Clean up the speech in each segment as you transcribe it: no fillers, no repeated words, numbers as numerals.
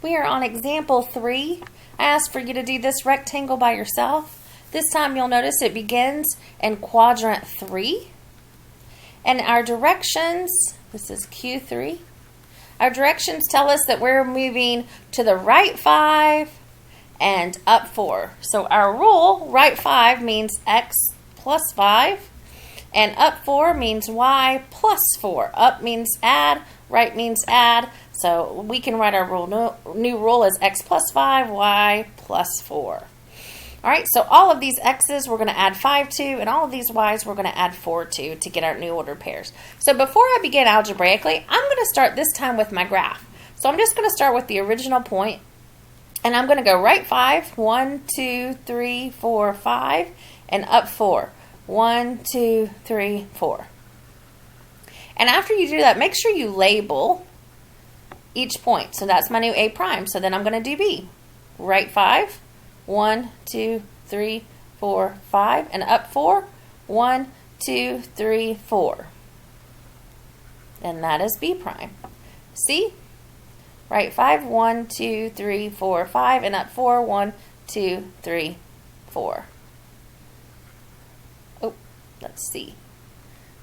We are on example 3. I asked for you to do this rectangle by yourself. This time you'll notice it begins in quadrant 3. And our directions, this is Q3. Our directions tell us that we're moving to the right 5 and up 4. So our rule, right 5 means X plus 5. And up 4 means Y plus 4. Up means add, right means add. So we can write our new rule as X plus 5, Y plus 4. All right, so all of these X's we're going to add 5 to, and all of these Y's we're going to add 4 to get our new ordered pairs. So before I begin algebraically, I'm going to start this time with my graph. So I'm just going to start with the original point, and I'm going to go right 5, 1, 2, 3, 4, 5, and up 4. 1, 2, 3, 4. And after you do that, make sure you label each point. So that's my new A prime. So then I'm going to do B. Right 5, 1, 2, 3, 4, 5, and up 4. 1, 2, 3, 4. And that is B prime. C. Right 5, 1, 2, 3, 4, 5, and up 4. 1, 2, 3, 4. Oh, that's C.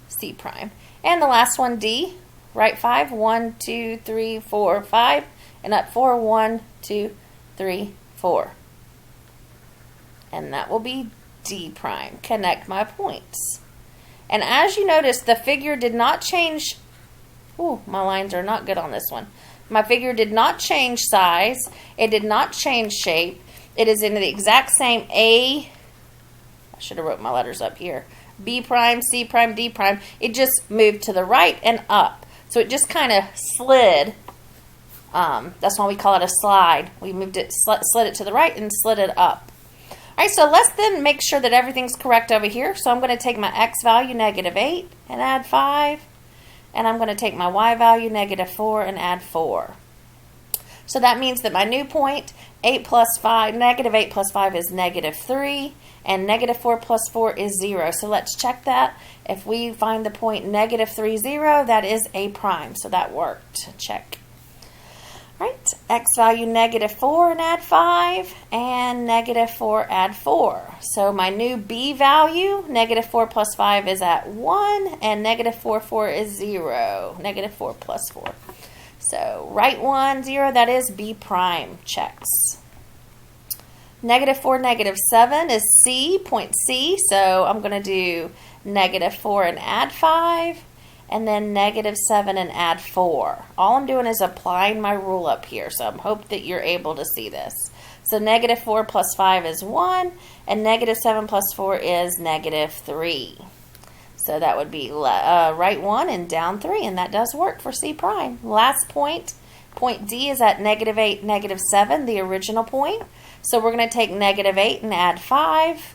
C prime. And the last one, D. Right 5, 1, 2, 3, 4, 5, and up 4. 1, 2, 3, 4. And that will be D prime. Connect my points. And as you notice, the figure did not change. Ooh, my lines are not good on this one. My figure did not change size. It did not change shape. It is in the exact same I should have wrote my letters up here. B prime, C prime, D prime. It just moved to the right and up. So it just kind of slid. That's why we call it a slide. We moved it, slid it to the right and slid it up. All right, so let's then make sure that everything's correct over here. So I'm going to take my X value, -8, and add 5. And I'm going to take my Y value, -4, and add 4. So that means that my new point, 8 plus 5, -8 plus 5 is -3. And -4 plus 4 is 0. So let's check that. If we find the point -3, 0, that is A prime. So that worked. Check. All right, X value -4 and add 5, and -4 add 4. So my new B value, -4 plus 5 is at 1, and -4, 4 is 0. -4 plus 4. So right 1, 0, that is B prime. Checks. -4, -7 is C, point C. So I'm going to do -4 and add 5. And then -7 and add 4. All I'm doing is applying my rule up here, so I hope that you're able to see this. So -4 plus 5 is 1, and -7 plus 4 is -3. So that would be right 1 and down 3, and that does work for C prime. Last point, point D is at -8, -7, the original point. So we're going to take -8 and add 5.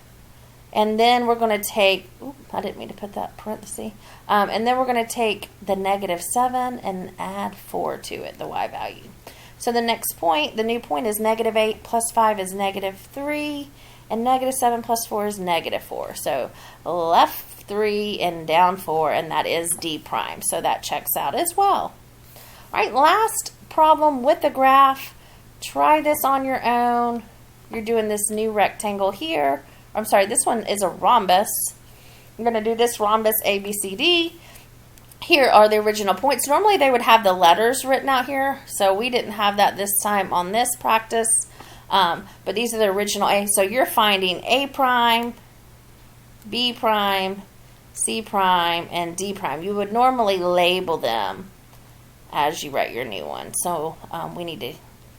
And then we're going to take, I didn't mean to put that parenthesis. And then we're going to take the -7 and add 4 to it, the Y value. So the next point, the new point is -8 plus 5 is -3. And -7 plus 4 is -4. So left 3 and down 4, and that is D prime. So that checks out as well. All right, last problem with the graph. Try this on your own. You're doing this new rectangle here. I'm sorry, this one is a rhombus. I'm going to do this rhombus A, B, C, D. Here are the original points. Normally they would have the letters written out here, so we didn't have that this time on this practice. But these are the original A. So you're finding A prime, B prime, C prime, and D prime. You would normally label them as you write your new one. So we need to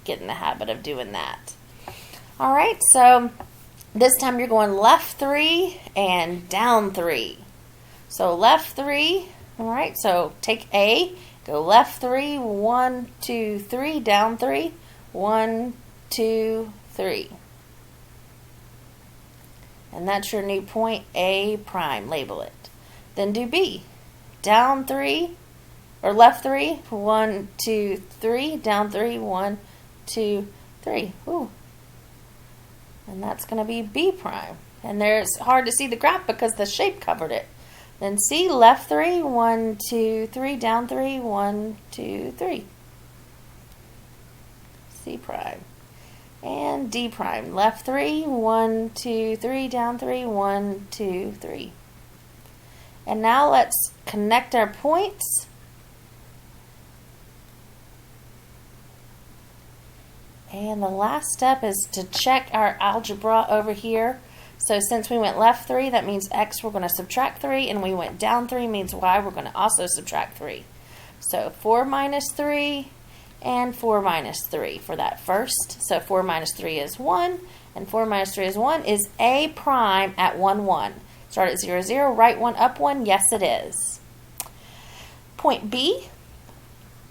get in the habit of doing that. All right, so this time you're going left 3 and down 3. So left 3, all right, so take A, go left 3, 1, 2, 3, down 3, 1, 2, 3. And that's your new point, A prime, label it. Then do B, down 3, or left 3, 1, 2, 3, down 3, 1, 2, 3. Ooh. And that's going to be B prime. And there's hard to see the graph because the shape covered it. Then C, left 3, 1, 2, 3, down 3, 1, 2, 3. C prime. And D prime. Left 3, 1, 2, 3, down 3, 1, 2, 3. And now let's connect our points. And the last step is to check our algebra over here. So since we went left 3, that means X we're going to subtract 3, and we went down 3 means Y we're going to also subtract 3. So 4 minus 3 and 4 minus 3 for that first. So 4 minus 3 is 1, and 4 minus 3 is 1 is A prime at 1, 1. Start at 0, 0, right 1, up 1, yes it is. Point B,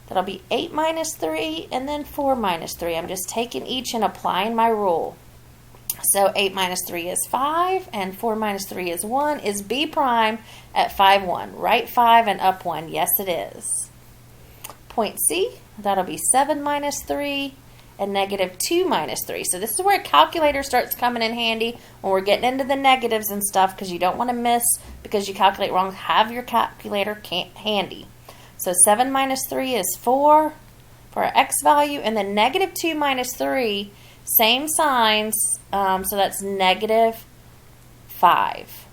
that'll be 8 minus 3 and then 4 minus 3. I'm just taking each and applying my rule. So 8 minus 3 is 5, and 4 minus 3 is 1, is B prime at 5, 1. Right 5 and up 1, yes it is. Point C, that'll be 7 minus 3 and negative 2 minus 3. So this is where a calculator starts coming in handy when we're getting into the negatives and stuff, because you don't want to miss because you calculate wrong. Have your calculator handy. So 7 minus 3 is 4 for our X value, and then negative 2 minus 3, same signs, so that's negative 5.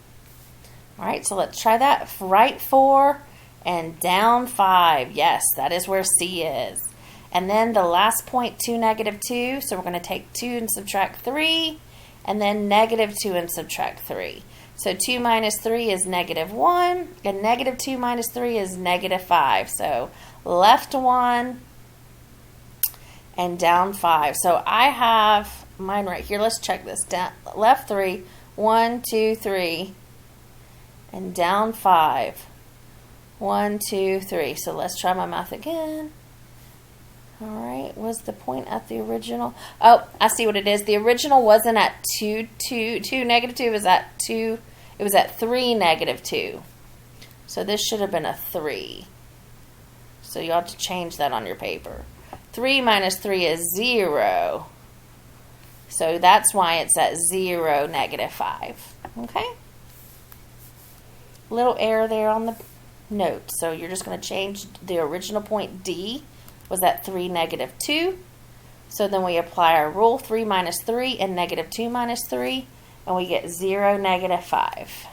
All right, so let's try that. Right 4 and down 5. Yes, that is where C is. And then the last point, 2, negative 2. So we're going to take 2 and subtract 3, and then negative 2 and subtract 3. So 2 minus 3 is negative 1, and negative 2 minus 3 is negative 5. So left 1 and down 5. So I have mine right here. Let's check this. Down, left 3, 1, 2, 3, and down 5. 1, 2, 3. So let's try my math again. All right, was the point at the original? Oh, I see what it is. The original wasn't at 2, negative 2 was at 2. It was at 3, negative 2. So this should have been a 3. So you have to change that on your paper. 3 minus 3 is 0. So that's why it's at 0, negative 5. Okay? Little error there on the note. So you're just going to change the original point D was at 3, negative 2. So then we apply our rule, 3 minus 3 and negative 2 minus 3, and we get 0, negative 5.